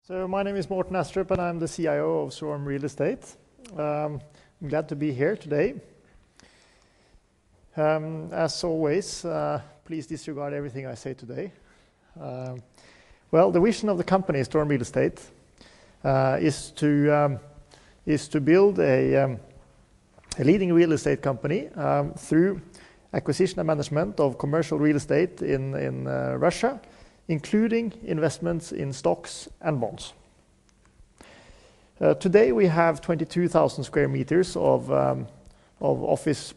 So my name is Morten Astrup and I'm the CIO of Storm Real Estate. I'm glad to be here today. As always, please disregard everything I say today. Well, the vision of the company, Storm Real Estate, is to build a leading real estate company through acquisition and management of commercial real estate in Russia, including investments in stocks and bonds. Today we have 22,000 square meters of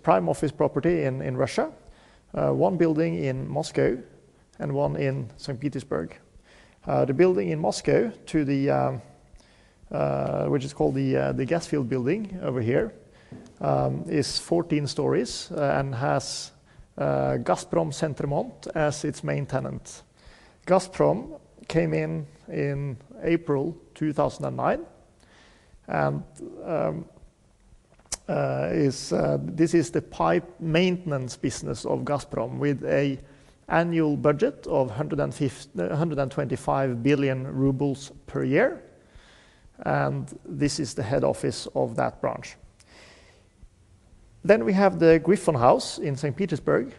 prime office property in Russia, one building in Moscow and one in St. Petersburg. The building in Moscow, which is called the gas field building over here, is 14 stories and has Gazprom Centremont as its main tenant. Gazprom came in April 2009, and this is the pipe maintenance business of Gazprom with an annual budget of 125 billion rubles per year, and this is the head office of that branch. Then we have the Griffon House in St. Petersburg,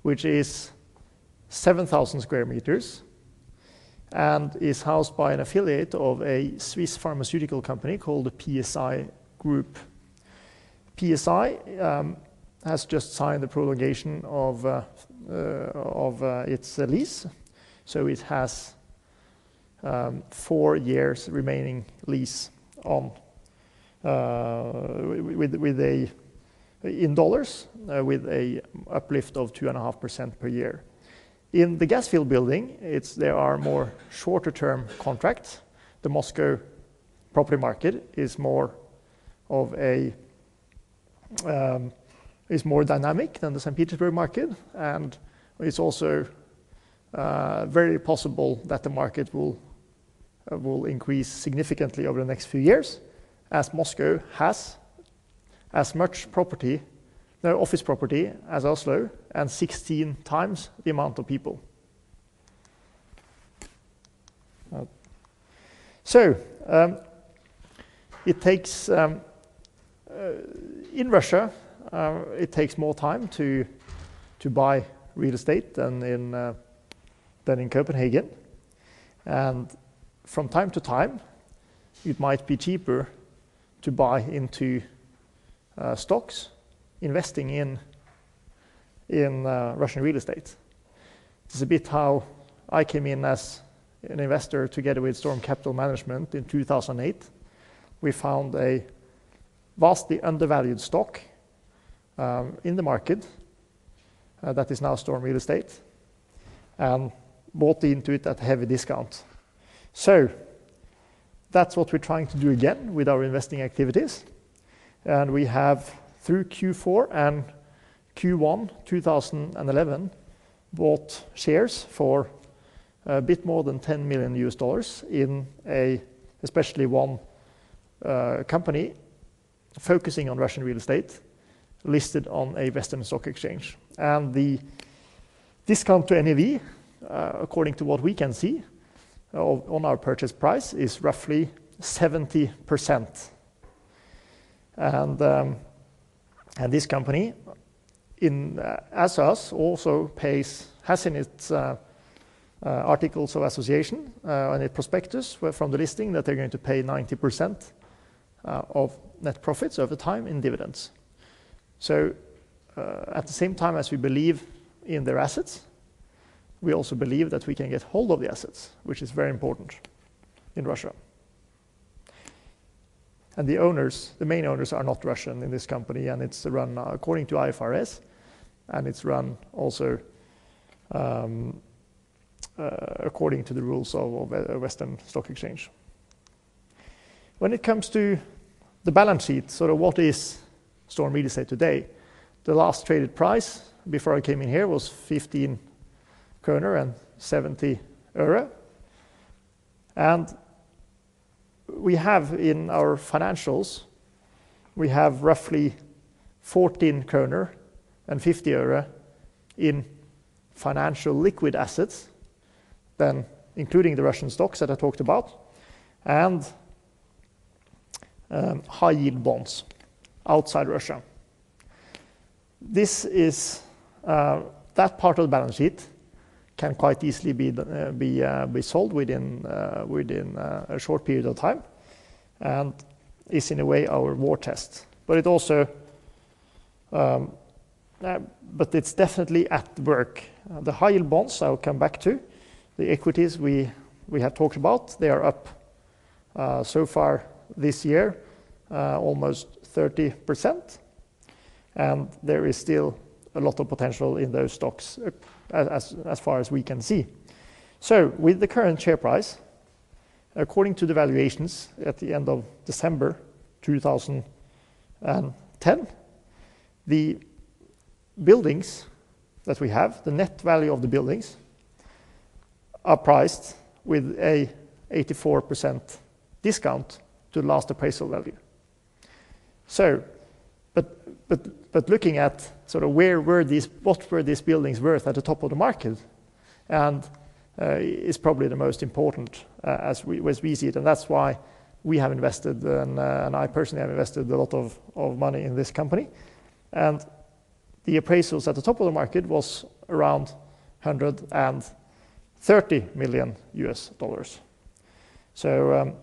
which is 7,000 square meters and is housed by an affiliate of a Swiss pharmaceutical company called the PSI Group. PSI has just signed the prolongation of its lease, so it has 4 years remaining lease on in dollars with a uplift of 2.5% per year. In the gas field building, there are more shorter-term contracts. The Moscow property market is more dynamic than the St. Petersburg market, and it's also very possible that the market will increase significantly over the next few years, as Moscow has as much office property as Oslo, and 16 times the amount of people. It takes in Russia it takes more time to buy real estate than in Copenhagen, and from time to time it might be cheaper to buy into stocks, investing in Russian real estate. It's a bit how I came in as an investor together with Storm Capital Management in 2008. We found a vastly undervalued stock in the market that is now Storm Real Estate, and bought into it at a heavy discount. So that's what we're trying to do again with our investing activities, and we have through Q4 and Q1 2011 bought shares for a bit more than $10 million in especially one company focusing on Russian real estate listed on a Western stock exchange. And the discount to NAV, according to what we can see on our purchase price, is roughly 70%. And this company, as us, also has in its articles of association and its prospectus from the listing that they're going to pay 90% of net profits over time in dividends. So at the same time as we believe in their assets, we also believe that we can get hold of the assets, which is very important in Russia. And the main owners are not Russian in this company, and it's run according to IFRS, and it's run also according to the rules of a Western stock exchange. When it comes to the balance sheet, sort of what is Storm Real Estate today? The last traded price before I came in here was 15 kroner and 70 øre. And we have in our financials, we have roughly 14 kroner and 50 øre in financial liquid assets, then including the Russian stocks that I talked about. and high-yield bonds outside Russia. This is that part of the balance sheet can quite easily be sold within a short period of time, and is in a way our war chest. But it also, but it's definitely at work. The high-yield bonds I will come back to. The equities we have talked about, they are up so far this year almost 30%, and there is still a lot of potential in those stocks as far as we can see. So with the current share price, according to the valuations at the end of December 2010, the buildings that we have, the net value of the buildings, are priced with a 84% discount to the last appraisal value. So, but looking at sort of what were these buildings worth at the top of the market, and is probably the most important as we see it, and that's why we have invested, and I personally have invested a lot of money in this company. And the appraisals at the top of the market was around $130 million US. So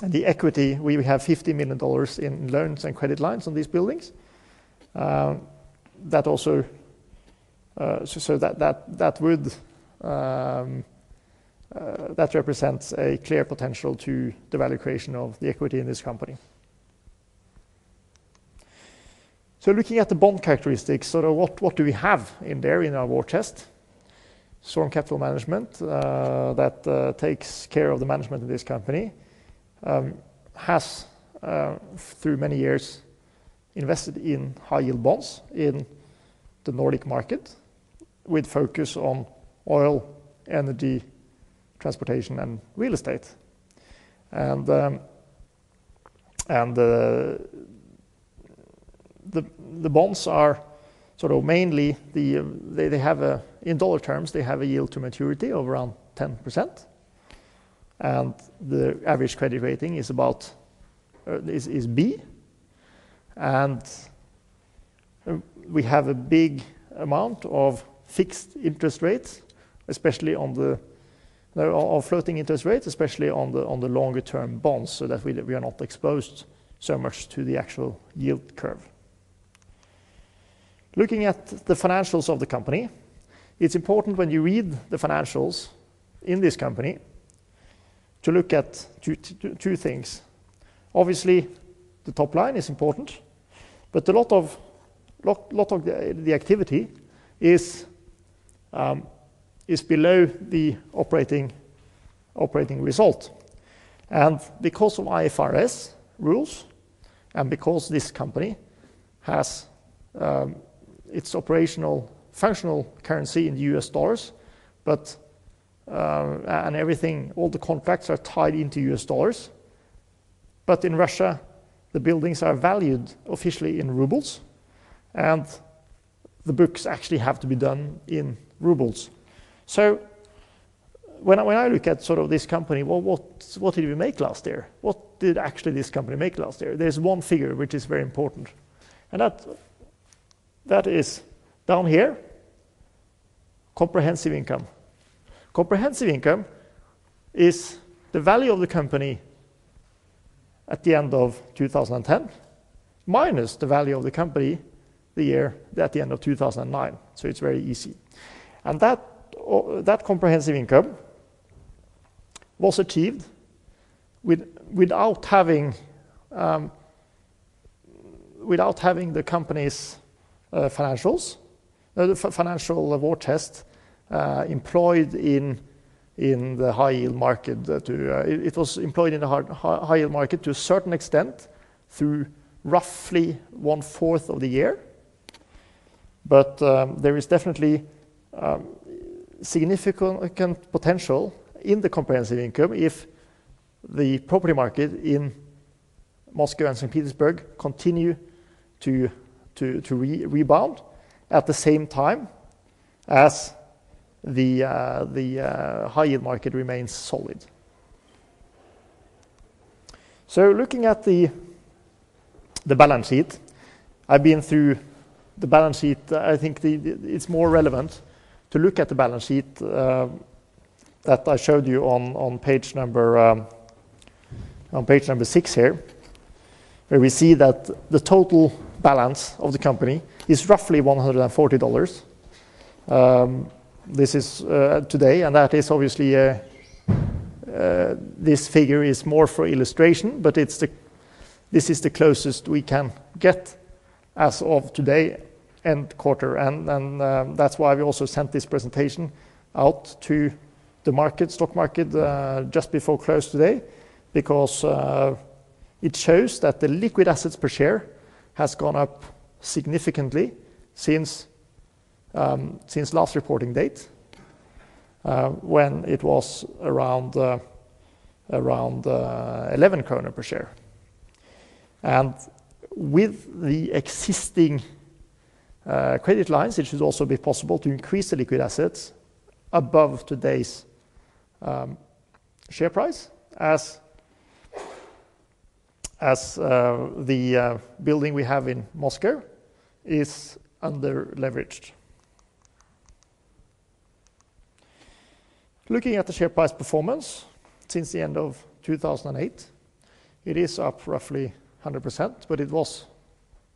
and the equity, we have $50 million in loans and credit lines on these buildings. That also, so that would that represents a clear potential to the value creation of the equity in this company. So looking at the bond characteristics, sort of what do we have in there in our war chest? Storm Capital Management, that takes care of the management of this company, has through many years invested in high-yield bonds in the Nordic market with focus on oil, energy, transportation, and real estate. And the bonds are sort of mainly they have a, in dollar terms, they have a yield to maturity of around 10%, and the average credit rating is about is B, and we have a big amount of fixed interest rates, especially on the of floating interest rates, especially on the longer term bonds, so that we are not exposed so much to the actual yield curve. Looking at the financials of the company, it's important when you read the financials in this company to look at two things. Obviously, the top line is important, but a lot of the activity is below the operating result. And because of IFRS rules, and because this company has its operational functional currency in US dollars, but and everything, all the contracts are tied into US dollars. But in Russia, the buildings are valued officially in rubles, and the books actually have to be done in rubles. So when I look at sort of this company, well, what did we make last year? What did actually this company make last year? There's one figure which is very important, and that is down here, comprehensive income. Comprehensive income is the value of the company at the end of 2010 minus the value of the company the year at the end of 2009. So it's very easy. And that comprehensive income was achieved without having the company's financials, the financial war chest employed in the high yield market. It was employed in the high yield market to a certain extent through roughly 1/4 of the year, but there is definitely significant potential in the comprehensive income if the property market in Moscow and St. Petersburg continue to rebound at the same time as the high yield market remains solid. So looking at the balance sheet, I've been through the balance sheet. I think it's more relevant to look at the balance sheet that I showed you on page number 6 here, where we see that the total balance of the company is roughly $140. This is today, and that is obviously this figure is more for illustration, but this is the closest we can get as of today end quarter, and that's why we also sent this presentation out to the stock market just before close today, because it shows that the liquid assets per share has gone up significantly since last reporting date, when it was around 11 kroner per share. And with the existing credit lines, it should also be possible to increase the liquid assets above today's share price, as the building we have in Moscow is under leveraged. Looking at the share price performance since the end of 2008, it is up roughly 100%, but it was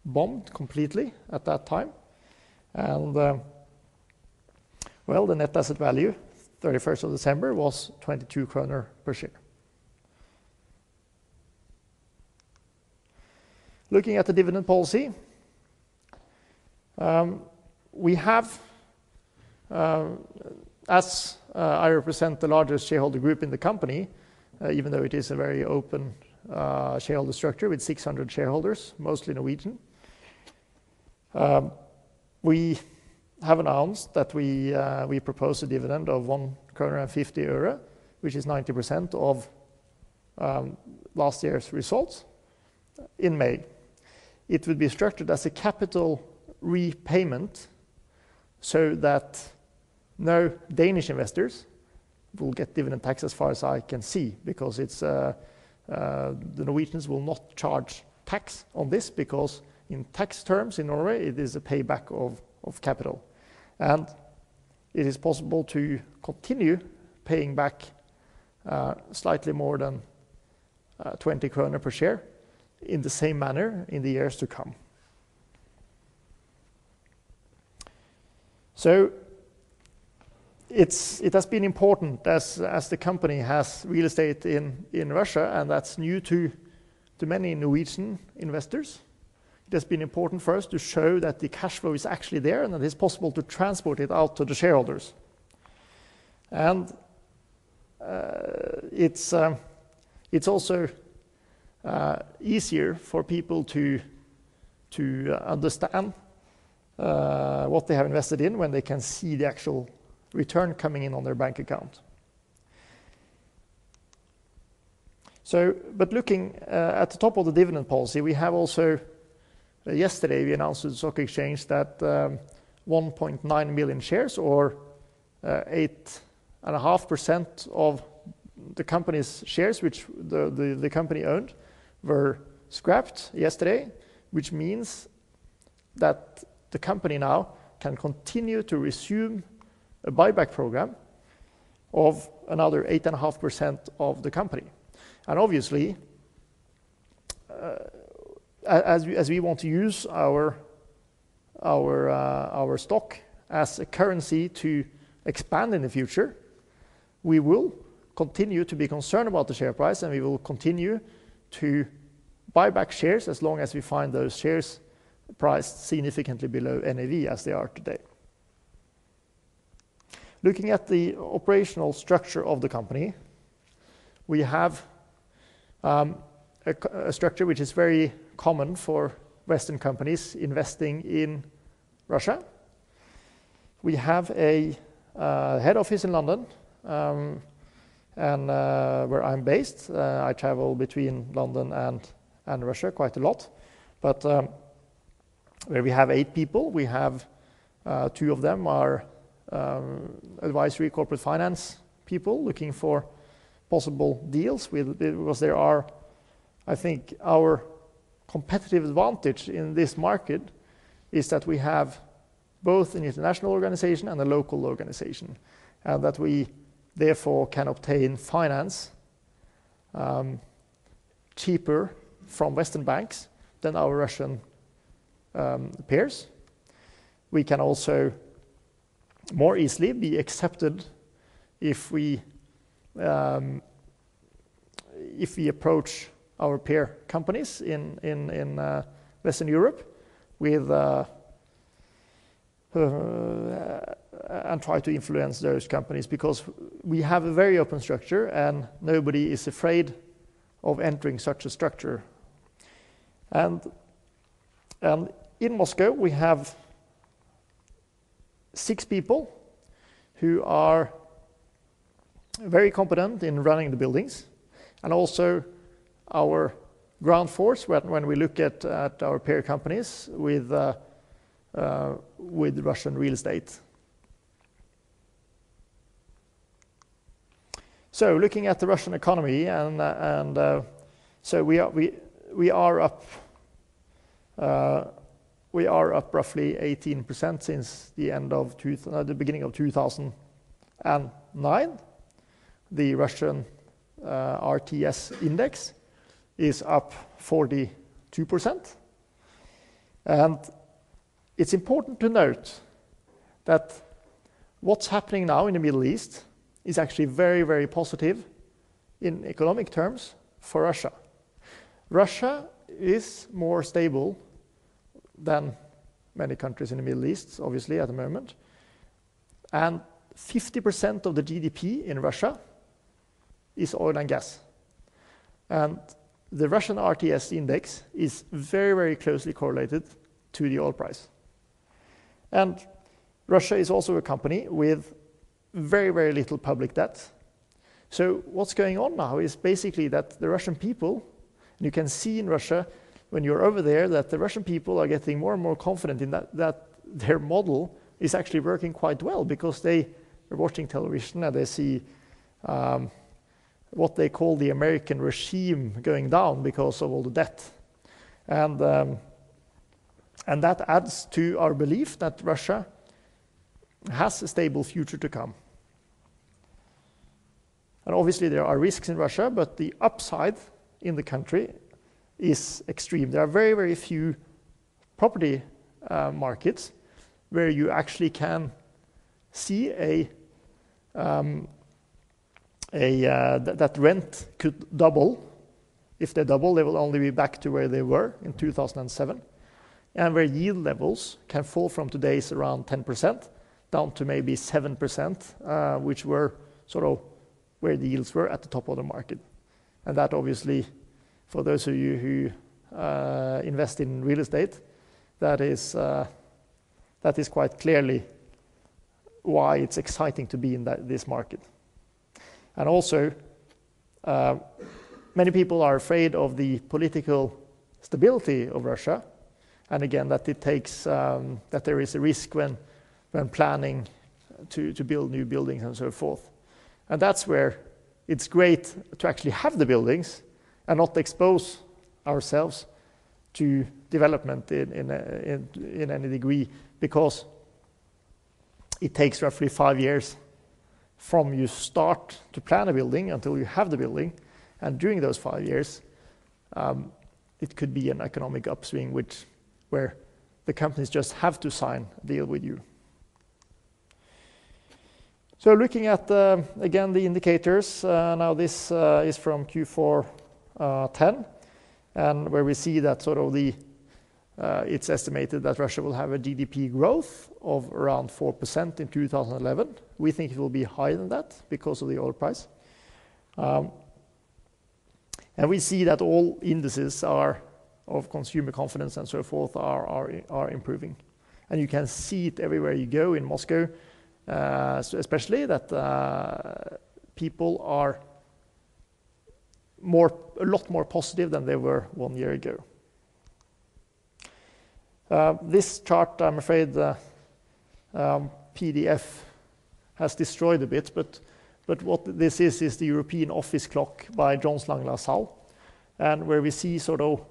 bombed completely at that time. And well, the net asset value 31st of December was 22 kroner per share. Looking at the dividend policy, we have, as I represent the largest shareholder group in the company, even though it is a very open shareholder structure with 600 shareholders, mostly Norwegian. We have announced that we propose a dividend of 1.50 kroner, which is 90% of last year's results, in May. It would be structured as a capital repayment so that no Danish investors will get dividend tax, as far as I can see, because it's the Norwegians will not charge tax on this, because in tax terms in Norway it is a payback of capital, and it is possible to continue paying back slightly more than 20 kroner per share in the same manner in the years to come. So it has been important, as the company has real estate in Russia, and that's new to many Norwegian investors. It has been important for us to show that the cash flow is actually there and that it's possible to transport it out to the shareholders. And it's also easier for people to understand what they have invested in when they can see the actual return coming in on their bank account. So, but looking at the top of the dividend policy, we have also, yesterday we announced to the stock exchange that 1.9 million shares, or 8.5% of the company's shares, which the company owned, were scrapped yesterday, which means that the company now can continue to resume a buyback program of another 8.5% of the company. And obviously, as we want to use our stock as a currency to expand in the future, we will continue to be concerned about the share price, and we will continue to buy back shares as long as we find those shares priced significantly below NAV as they are today. Looking at the operational structure of the company, we have a structure which is very common for Western companies investing in Russia. We have a head office in London, and where I'm based. I travel between London and Russia quite a lot, but where we have 8 people, we have 2 of them are advisory corporate finance people looking for possible deals, because there are I think our competitive advantage in this market is that we have both an international organization and a local organization, and that we therefore can obtain finance cheaper from Western banks than our Russian peers. We can also more easily be accepted if we approach our peer companies in Western Europe with and try to influence those companies, because we have a very open structure and nobody is afraid of entering such a structure. And in Moscow we have 6 people who are very competent in running the buildings, and also our ground force when we look at our peer companies with Russian real estate. So looking at the Russian economy, so we are up roughly 18% since the end of the beginning of 2009. The Russian RTS index is up 42%, and it's important to note that what's happening now in the Middle East is actually very, very positive in economic terms for Russia. Russia is more stable than many countries in the Middle East, obviously, at the moment. And 50% of the GDP in Russia is oil and gas. And the Russian RTS index is very, very closely correlated to the oil price. And Russia is also a company with very, very little public debt. So what's going on now is basically that the Russian people, and you can see in Russia when you're over there that the Russian people are getting more and more confident in that their model is actually working quite well, because they are watching television and they see what they call the American regime going down because of all the debt. And that adds to our belief that Russia has a stable future to come. And obviously there are risks in Russia, but the upside in the country is extreme. There are very, very few property markets where you actually can see that rent could double. If they double, they will only be back to where they were in 2007, and where yield levels can fall from today's around 10% down to maybe 7%, which were sort of where the yields were at the top of the market. And that obviously, for those of you who invest in real estate, that is quite clearly why it's exciting to be in this market. And also, many people are afraid of the political stability of Russia, and again that it takes that there is a risk when planning to build new buildings and so forth. And that's where it's great to actually have the buildings and not expose ourselves to development in any degree, because it takes roughly 5 years from you start to plan a building until you have the building, and during those 5 years it could be an economic upswing where the companies just have to sign a deal with you. So looking at, again, the indicators, now this is from Q4 10, and where we see that sort of it's estimated that Russia will have a GDP growth of around 4% in 2011. We think it will be higher than that because of the oil price. And we see that all indices of consumer confidence and so forth are improving. And you can see it everywhere you go in Moscow, especially that people are a lot more positive than they were 1 year ago. This chart, I'm afraid, PDF has destroyed a bit, but what this is the European office clock by Jones Lang LaSalle, and where we see sort of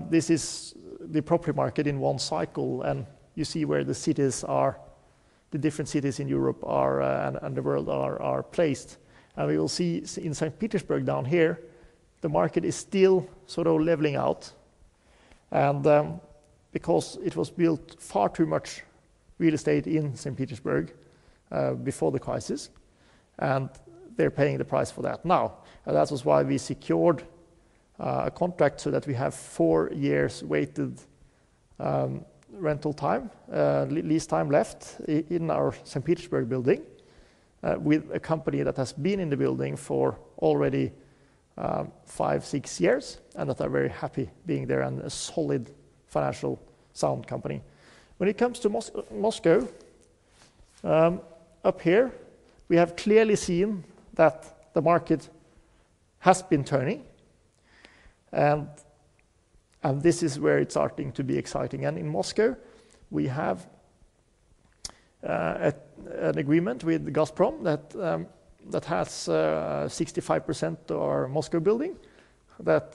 this is the property market in one cycle, and you see where the cities are, the different cities in Europe are and the world are placed. And we will see in St. Petersburg down here, the market is still sort of leveling out. And because it was built far too much real estate in St. Petersburg before the crisis, and they're paying the price for that now. And that was why we secured a contract so that we have 4 years weighted rental time, lease time left in our St. Petersburg building with a company that has been in the building for already 5-6 years, and that are very happy being there, and a solid financial sound company. When it comes to Moscow, up here, we have clearly seen that the market has been turning, and this is where it's starting to be exciting. And in Moscow, we have an agreement with Gazprom that has 65% of our Moscow building. That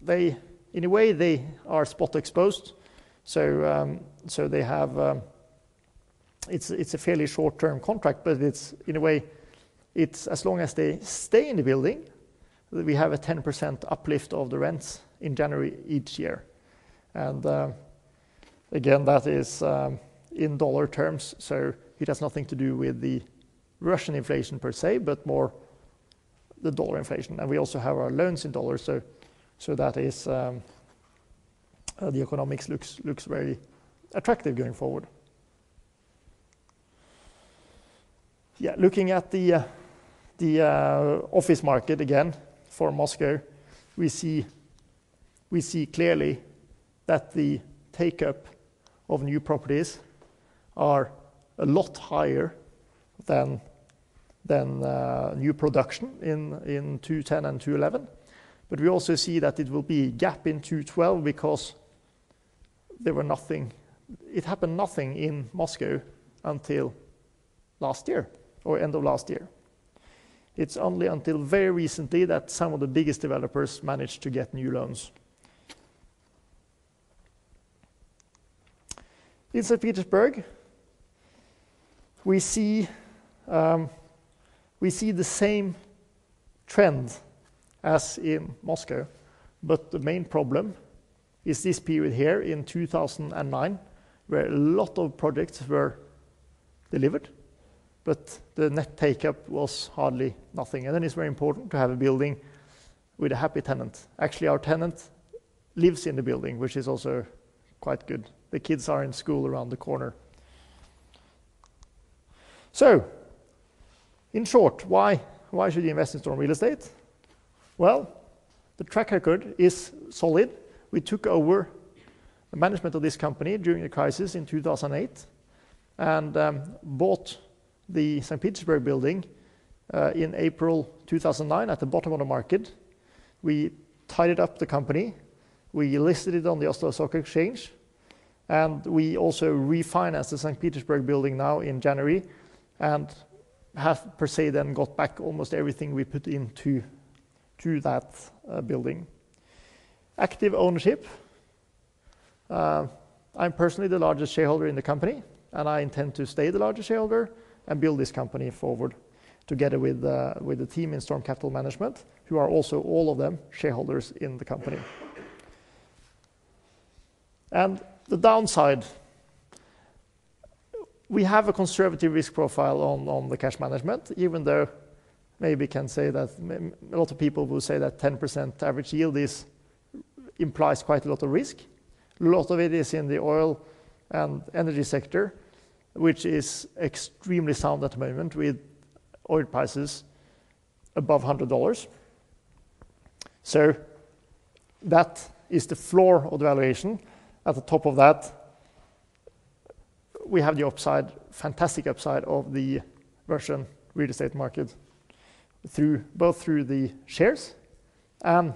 they, in a way, they are spot exposed. So they have it's a fairly short-term contract, but it's in a way it's as long as they stay in the building, we have a 10% uplift of the rents in January each year. And again, that is in dollar terms, so it has nothing to do with the Russian inflation per se, but more the dollar inflation. And we also have our loans in dollars, so that is the economics looks very attractive going forward. Yeah, looking at the office market again for Moscow, we see clearly that the take-up of new properties are a lot higher than new production in 2010 and 2011. But we also see that it will be a gap in 2012 because it happened nothing in Moscow until last year, or end of last year. It's only until very recently that some of the biggest developers managed to get new loans. In St. Petersburg, we see the same trend as in Moscow, but the main problem is this period here in 2009, where a lot of projects were delivered, but the net take-up was hardly nothing. And then it's very important to have a building with a happy tenant. Actually, our tenant lives in the building, which is also quite good. The kids are in school around the corner. So, in short, why should you invest in Storm Real Estate? Well, the track record is solid. We took over the management of this company during the crisis in 2008 and bought the St. Petersburg building in April 2009 at the bottom of the market. We tidied up the company. We listed it on the Oslo Stock Exchange. And we also refinanced the St. Petersburg building now in January and have per se then got back almost everything we put into that building. Active ownership. I'm personally the largest shareholder in the company, and I intend to stay the largest shareholder and build this company forward together with the team in Storm Capital Management, who are also all of them shareholders in the company. And the downside, we have a conservative risk profile on the cash management, even though maybe can say that a lot of people will say that 10% average yield implies quite a lot of risk. A lot of it is in the oil and energy sector, which is extremely sound at the moment with oil prices above $100. So that is the floor of the valuation. At the top of that, we have the upside, fantastic upside of the Russian real estate market, both through the shares and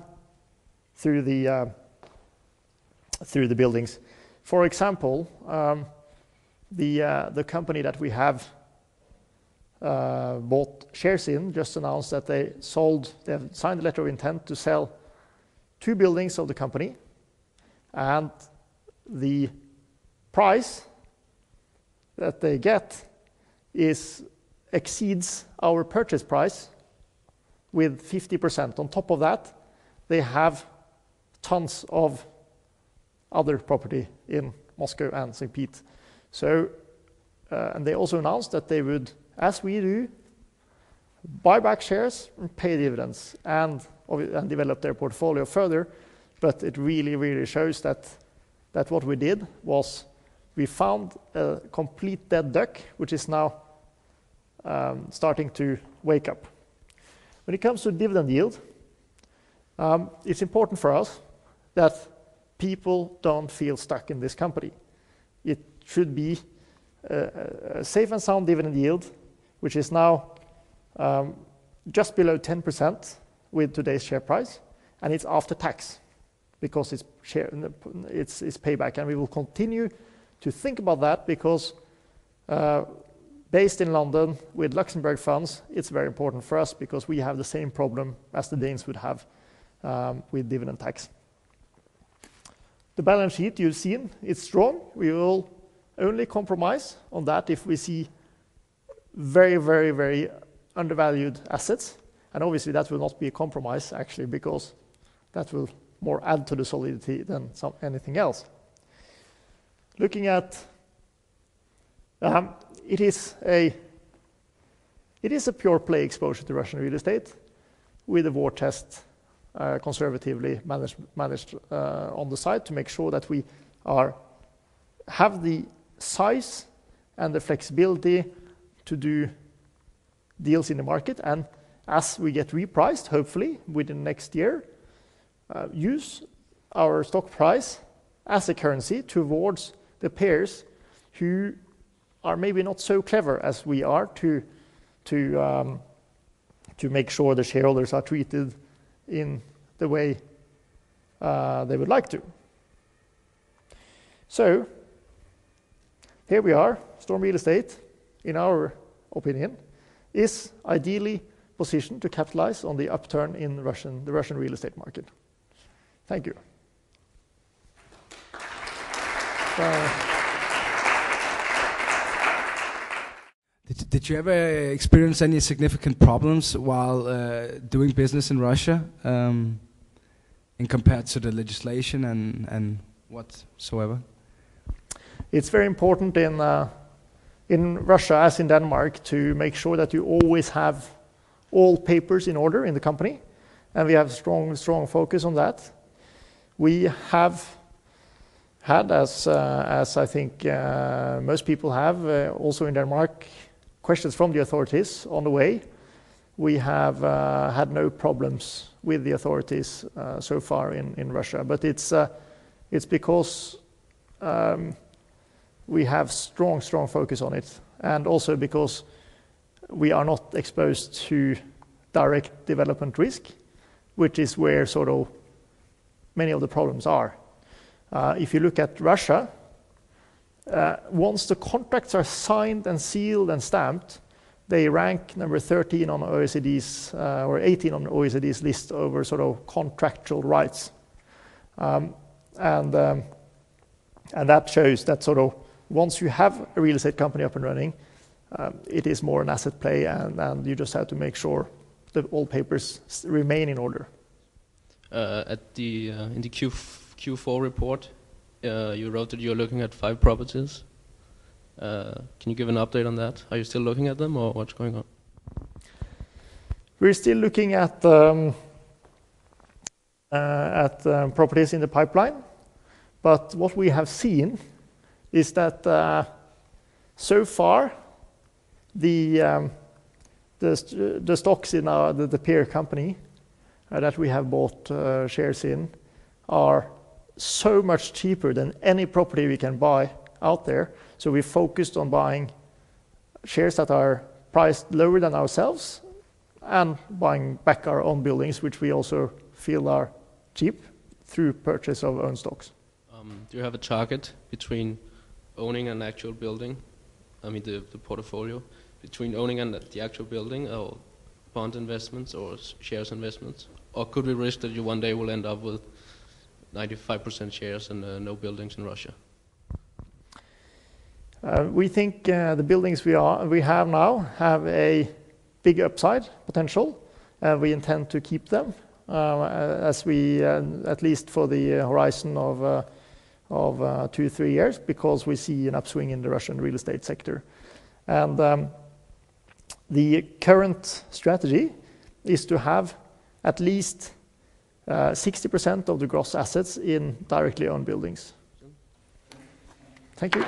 through the buildings. For example, the company that we have bought shares in just announced that they have signed a letter of intent to sell 2 buildings of the company, and the price that they get exceeds our purchase price with 50%. On top of that, they have tons of other property in Moscow and St. Pete. So, and they also announced that they would, as we do, buy back shares and pay dividends and develop their portfolio further. But it really, really shows that what we did was we found a complete dead duck, which is now starting to wake up. When it comes to dividend yield, it's important for us that people don't feel stuck in this company. It should be a safe and sound dividend yield, which is now just below 10% with today's share price, and it's after tax because it's payback. And we will continue to think about that because based in London with Luxembourg funds, it's very important for us because we have the same problem as the Danes would have with dividend tax. The balance sheet you've seen, it's strong. We will only compromise on that if we see very, very, very undervalued assets. And obviously that will not be a compromise actually because that will more add to the solidity than anything else. Looking at, it is a pure play exposure to Russian real estate with a war chest conservatively managed on the side to make sure that we have the size and the flexibility to do deals in the market, and as we get repriced, hopefully within next year, use our stock price as a currency towards the peers who are maybe not so clever as we are to make sure the shareholders are treated in the way they would like to. So here we are. Storm Real Estate, in our opinion, is ideally positioned to capitalize on the upturn in the Russian real estate market. Thank you. Did you ever experience any significant problems while doing business in Russia, in compared to the legislation and whatsoever? It's very important in Russia, as in Denmark, to make sure that you always have all papers in order in the company, and we have strong focus on that. We have had, as I think most people have, also in Denmark, questions from the authorities on the way. We have had no problems with the authorities so far in Russia, but it's because we have strong focus on it, and also because we are not exposed to direct development risk, which is where sort of many of the problems are. If you look at Russia, once the contracts are signed and sealed and stamped, they rank number 13 on OECD's or 18 on OECD's list over sort of contractual rights, and that shows that sort of once you have a real estate company up and running, it is more an asset play, and you just have to make sure that all papers remain in order. In the Q4 report, you wrote that you're looking at 5 properties. Can you give an update on that? Are you still looking at them, or what's going on? We're still looking at properties in the pipeline, but what we have seen is that so far the stocks in the peer company that we have bought shares in are so much cheaper than any property we can buy out there. So we focused on buying shares that are priced lower than ourselves and buying back our own buildings, which we also feel are cheap through purchase of own stocks. Do you have a target between owning an actual building, I mean the portfolio, between owning the actual building, or bond investments, or shares investments? Or could we risk that you one day will end up with 95% shares and no buildings in Russia? We think the buildings we have now have a big upside potential. We intend to keep them as we, at least for the horizon of 2-3 years, because we see an upswing in the Russian real estate sector. And the current strategy is to have at least 60% of the gross assets in directly owned buildings. Thank you.